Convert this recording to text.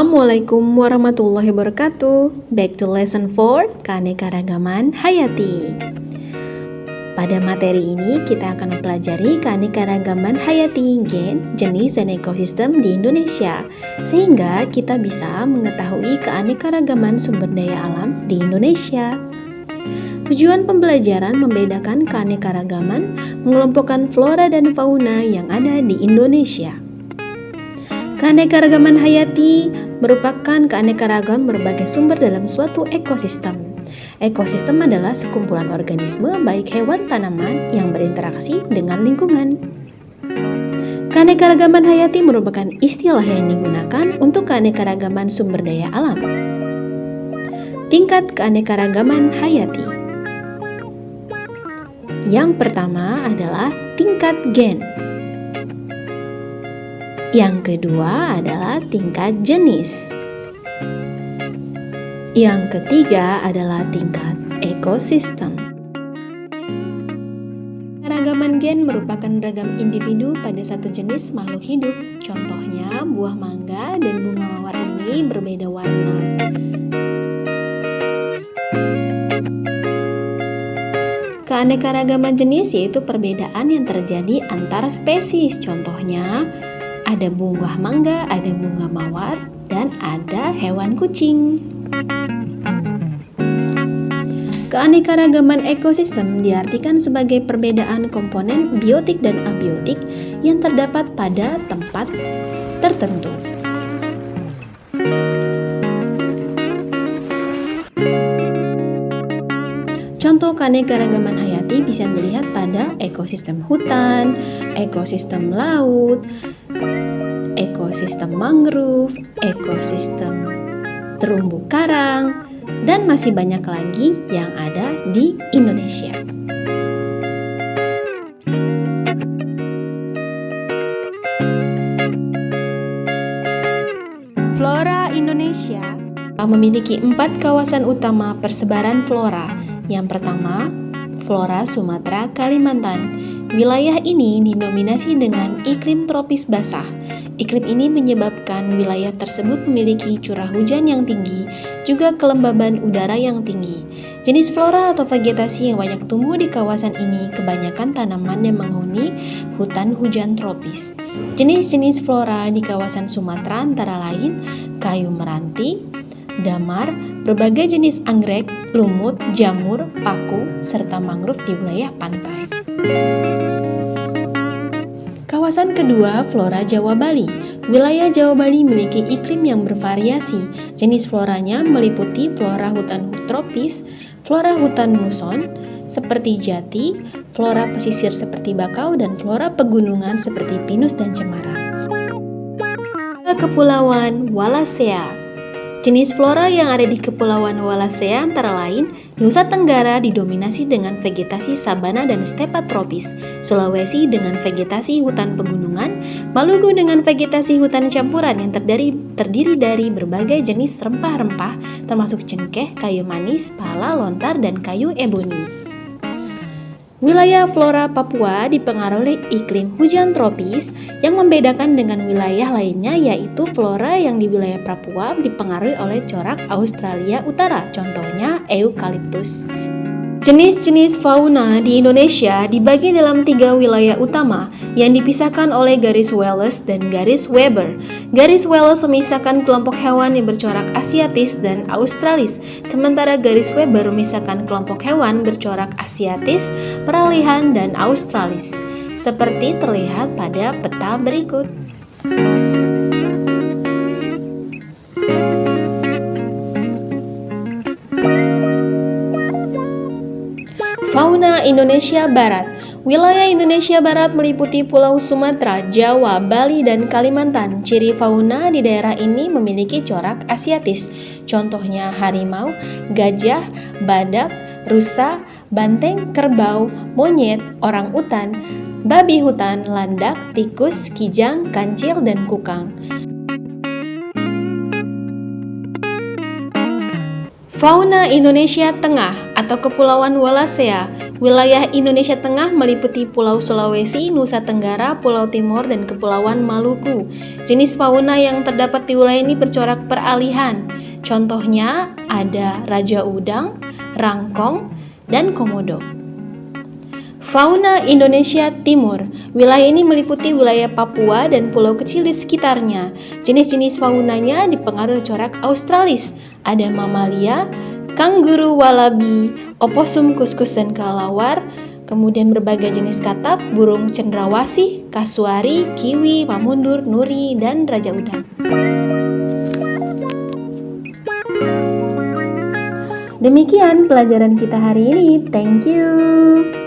Assalamualaikum warahmatullahi wabarakatuh. Back to lesson 4, keanekaragaman hayati. Pada materi ini kita akan mempelajari keanekaragaman hayati gen, jenis, dan ekosistem di Indonesia, sehingga kita bisa mengetahui keanekaragaman sumber daya alam di Indonesia. Tujuan pembelajaran membedakan keanekaragaman, mengelompokkan flora dan fauna yang ada di Indonesia. Keanekaragaman hayati merupakan keanekaragaman berbagai sumber dalam suatu ekosistem. Ekosistem adalah sekumpulan organisme baik hewan tanaman yang berinteraksi dengan lingkungan. Keanekaragaman hayati merupakan istilah yang digunakan untuk keanekaragaman sumber daya alam. Tingkat keanekaragaman hayati. Yang pertama adalah tingkat gen. Yang kedua adalah tingkat jenis. Yang ketiga adalah tingkat ekosistem. Keragaman gen merupakan ragam individu pada satu jenis makhluk hidup. Contohnya, buah mangga dan bunga mawar ini berbeda warna. Keanekaragaman jenis yaitu perbedaan yang terjadi antar spesies. Contohnya, ada buah mangga, ada bunga mawar, dan ada hewan kucing. Keanekaragaman ekosistem diartikan sebagai perbedaan komponen biotik dan abiotik yang terdapat pada tempat tertentu. Contoh keanekaragaman hayati bisa dilihat pada ekosistem hutan, ekosistem laut, ekosistem mangrove, ekosistem terumbu karang, dan masih banyak lagi yang ada di Indonesia. Flora Indonesia memiliki 4 kawasan utama persebaran flora. Yang pertama, flora Sumatera Kalimantan. Wilayah ini didominasi dengan iklim tropis basah. Iklim ini menyebabkan wilayah tersebut memiliki curah hujan yang tinggi, juga kelembaban udara yang tinggi. Jenis flora atau vegetasi yang banyak tumbuh di kawasan ini kebanyakan tanaman yang menghuni hutan hujan tropis. Jenis-jenis flora di kawasan Sumatera antara lain kayu meranti, damar, berbagai jenis anggrek, lumut, jamur, paku, serta mangrove di wilayah pantai. Kawasan kedua, flora Jawa Bali. Wilayah Jawa Bali memiliki iklim yang bervariasi. Jenis floranya meliputi flora hutan tropis, flora hutan muson seperti jati, flora pesisir seperti bakau, dan flora pegunungan seperti pinus dan cemara. Kepulauan Wallacea. Jenis flora yang ada di Kepulauan Wallacea antara lain Nusa Tenggara didominasi dengan vegetasi sabana dan stepa tropis, Sulawesi dengan vegetasi hutan pegunungan, Maluku dengan vegetasi hutan campuran yang terdiri dari berbagai jenis rempah-rempah termasuk cengkeh, kayu manis, pala, lontar, dan kayu eboni. Wilayah flora Papua dipengaruhi iklim hujan tropis yang membedakan dengan wilayah lainnya, yaitu flora yang di wilayah Papua dipengaruhi oleh corak Australia Utara, contohnya eukaliptus. Jenis-jenis fauna di Indonesia dibagi dalam 3 wilayah utama yang dipisahkan oleh garis Wallace dan garis Weber. Garis Wallace memisahkan kelompok hewan yang bercorak asiatis dan australis, sementara garis Weber memisahkan kelompok hewan bercorak asiatis, peralihan, dan australis, seperti terlihat pada peta berikut. Fauna Indonesia Barat. Wilayah Indonesia Barat meliputi Pulau Sumatera, Jawa, Bali, dan Kalimantan. Ciri fauna di daerah ini memiliki corak asiatis. Contohnya harimau, gajah, badak, rusa, banteng, kerbau, monyet, orang-utan, babi hutan, landak, tikus, kijang, kancil, dan kukang. Fauna Indonesia Tengah atau Kepulauan Wallacea. Wilayah Indonesia Tengah meliputi Pulau Sulawesi, Nusa Tenggara, Pulau Timur, dan Kepulauan Maluku. Jenis fauna yang terdapat di wilayah ini bercorak peralihan. Contohnya ada raja udang, rangkong, dan komodo. Fauna Indonesia Timur. Wilayah ini meliputi wilayah Papua dan pulau kecil di sekitarnya. Jenis-jenis faunanya dipengaruhi corak australis. Ada mamalia, kanguru walabi, oposum kuskus dan kelawar, kemudian berbagai jenis katap, burung cendrawasih, kasuari, kiwi, mamundur, nuri, dan raja udang. Demikian pelajaran kita hari ini. Thank you.